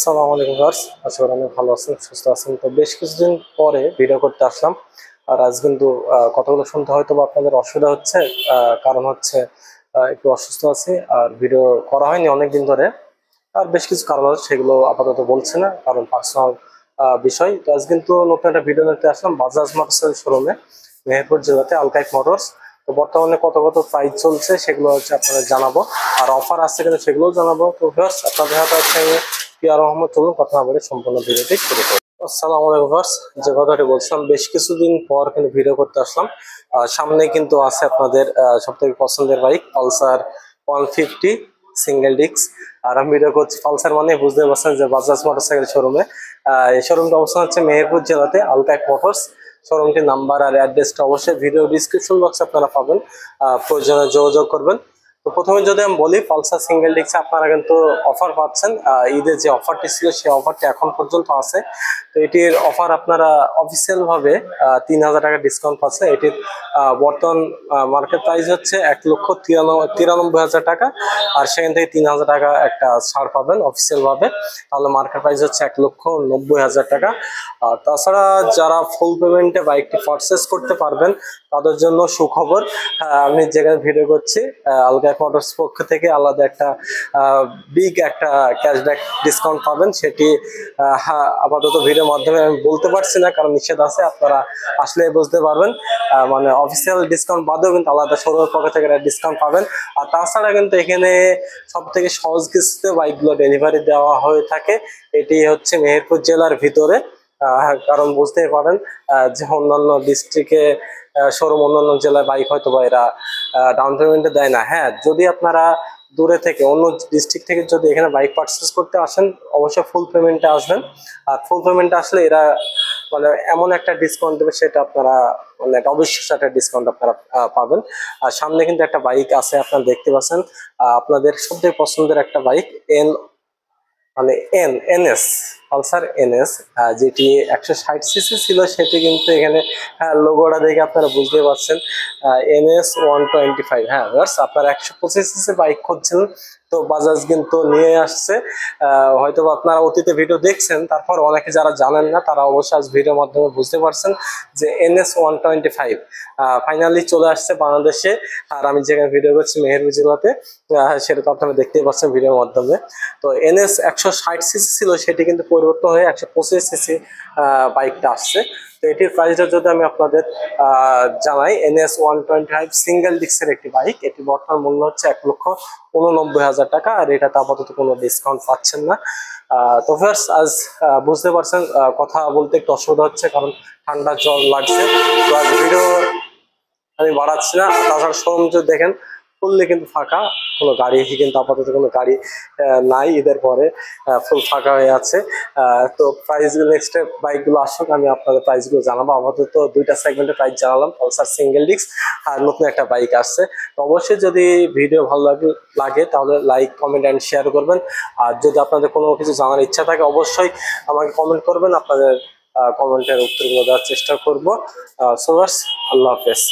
আসসালামু আলাইকুম ভিউয়ার্স, আশা করি অনেক ভালো আছেন, সুস্থ আছেন। তো বেশ কিছুদিন পরে ভিডিও করতে আসলাম। আর আজ কিন্তু কথাগুলো শুনতে হয়তো বা আপনাদের অসুবিধা হচ্ছে, কারণ হচ্ছে একটু অসুস্থ আছি আর ভিডিও করা হয়নি অনেক দিন ধরে। আর বেশ কিছু কারণ আছে, সেগুলো আপাতত বলছি না, কারণ পার্সোনাল বিষয়। তো আজ কিন্তু নতুন একটা ভিডিও নিতে আসলাম বাজাজ মোটরসের শোরুমে, মেহেরপুর জেলাতে আলকাইক মোটরস। তো বর্তমানে কত কত প্রাইস চলছে সেগুলো হচ্ছে আপনাদের জানাবো, আর অফার আসছে কিনা সেগুলোও জানাবো। তো ভিউয়ার্স, আপনাদের হাতে হচ্ছে আমি পিয়ার রহমত, চলুন কথা না বলে সম্পূর্ণ ভিডিওটি শুরু করি। আসসালামু আলাইকুম ভিউয়ার্স, যে কথাটি বলছিলাম, বেশ কিছুদিন পর কিন্তু ভিডিও করতে আসলাম। সামনে কিন্তু আছে আপনাদের সব থেকে পছন্দের বাইক পালসার 150 সিঙ্গেল ডিস্ক। আর আমি ভিডিও করছি পালসার, মানে বুঝতে পারছেন যে বাজাজ মোটরসাইকেল শোরুমে। এই শোরুমটা অবস্থান হচ্ছে মেহেরপুর জেলাতে আলকাইক মোটরস। শোরুমটির নাম্বার আর অ্যাড্রেসটা অবশ্যই ভিডিও ডিসক্রিপশন বক্সে আপনারা পাবেন, প্রয়োজনে যোগাযোগ করবেন। তো প্রথমে যদি আমি বলি, পালসার সিঙ্গেল ডিস্কে আপনারা কিন্তু অফার পাচ্ছেন। ঈদের যে অফারটি ছিল সেই অফারটি এখন পর্যন্ত আছে। তো এটির অফার আপনারা অফিসিয়াল ভাবে 3000 টাকা ডিসকাউন্ট পাচ্ছে। এটির বর্তমান মার্কেট প্রাইস হচ্ছে 1,93,000 টাকা, আর সেখান থেকে 3000 টাকা একটা ছাড় পাবেন অফিসিয়াল ভাবে। তাহলে মার্কেট প্রাইস হচ্ছে 1,90,000 টাকা। আর তাছাড়া যারা ফুল পেমেন্টে বাইকটি পারচেস করতে পারবেন তাদের জন্য সুখবর। আমি যেখানে ভিডিও করছি, আলকাইক মোটরস পক্ষ থেকে আলাদা একটা বিগ একটা ক্যাশব্যাক ডিসকাউন্ট পাবেন। সেটি আপাতত ভিডিওর মাধ্যমে আমি বলতে পারছি না, কারণ নিষেধ আছে। আপনারা আসলে বুঝতে পারবেন। মানে অফিসিয়াল ডিসকাউন্ট বাদেও কিন্তু আলাদা শোরুমের পক্ষ থেকে ডিসকাউন্ট পাবেন। আর তাছাড়া কিন্তু এখানে সব থেকে সহজ কিস্তিতে বাইকগুলো ডেলিভারি দেওয়া হয়ে থাকে। এটি হচ্ছে মেহেরপুর জেলার ভিতরে। কারণ বুঝতেই পারেন যে অন্যান্য ডিস্ট্রিক্টে শোরুম, অন্যান্য জেলায় বাইক হয়তো বা এরা ডাউন পেমেন্টে দেয় না। হ্যাঁ, যদি আপনারা দূরে থেকে অন্য ডিস্ট্রিক্ট থেকে যদি এখানে বাইক পারচেস করতে আসেন, অবশ্যই ফুল পেমেন্টে আসবেন। আর ফুল পেমেন্টে আসলে এরা মানে এমন একটা ডিসকাউন্ট দেবে, সেটা আপনারা মানে অবশ্যই একটা ডিসকাউন্ট আপনারা পাবেন। আর সামনে কিন্তু একটা বাইক আছে, আপনারা দেখতে পাচ্ছেন। আপনাদের সবথেকে পছন্দের একটা বাইক, মানে এনএস, পালসার এনএস, যেটি 160 সিসি ছিল। সেটি কিন্তু এখানে লোগোটা দেখে আপনারা বুঝতে পারছেন, এনএস 125। হ্যাঁ, আপনারা 125 সিসি বাইক খুঁজছেন, তো বাজাজ কিন্তু নিয়ে আসছে। হয়তো আপনারা অতীতে ভিডিও দেখছেন, তারপর অনেকে যারা জানেন না তারা অবশ্যই আজ ভিডিওর মাধ্যমে বুঝতে পারছেন যে এনএস 125 ফাইনালি চলে আসছে বাংলাদেশে। আর আমি যেখানে ভিডিও করছি মেহেরপুর জেলাতে, সেটা তো আপনারা দেখতেই পাচ্ছেন ভিডিওর মাধ্যমে। তো এনএস 160 সিসি ছিল, সেটি কিন্তু পরিবর্তন হয়ে 125 সিসি বাইকটা আসছে। তো এটির প্রাইসটা যদি আমি আপনাদের জানাই, এনএস 125 সিঙ্গেল ডিস্কের একটি বাইক। এটি বর্তমান মূল্য হচ্ছে 1,89,000 টাকা, আর এটাতে আপাতত কোনো ডিসকাউন্ট পাচ্ছেন না। তো ফার্স আজ বুঝতে পারছেন, কথা বলতে একটু অসুবিধা হচ্ছে, কারণ ঠান্ডা জ্বর লাগছে। তো আজ ভিডিও আমি বাড়াচ্ছি না। তাছাড়া শোরুম যদি দেখেন, ফুললি কিন্তু ফাঁকা, কোনো গাড়ি কিন্তু আপাতত কোনো গাড়ি নাই। ঈদের পরে ফুল ফাঁকা হয়ে আছে। তো প্রাইসগুলো নেক্সট বাইকগুলো আসুক, আমি আপনাদের প্রাইসগুলো জানাবো। আপাতত দুইটা সেগমেন্টের প্রাইস জানালাম, পালসার সিঙ্গেল ডিস্ক আর নতুন একটা বাইক আসছে। তো অবশ্যই যদি ভিডিও ভালো লাগে তাহলে লাইক, কমেন্ট অ্যান্ড শেয়ার করবেন। আর যদি আপনাদের কোনো কিছু জানার ইচ্ছা থাকে, অবশ্যই আমাকে কমেন্ট করবেন। আপনাদের কমেন্টের উত্তরগুলো দেওয়ার চেষ্টা করবো। সো আল্লাহ হাফেজ।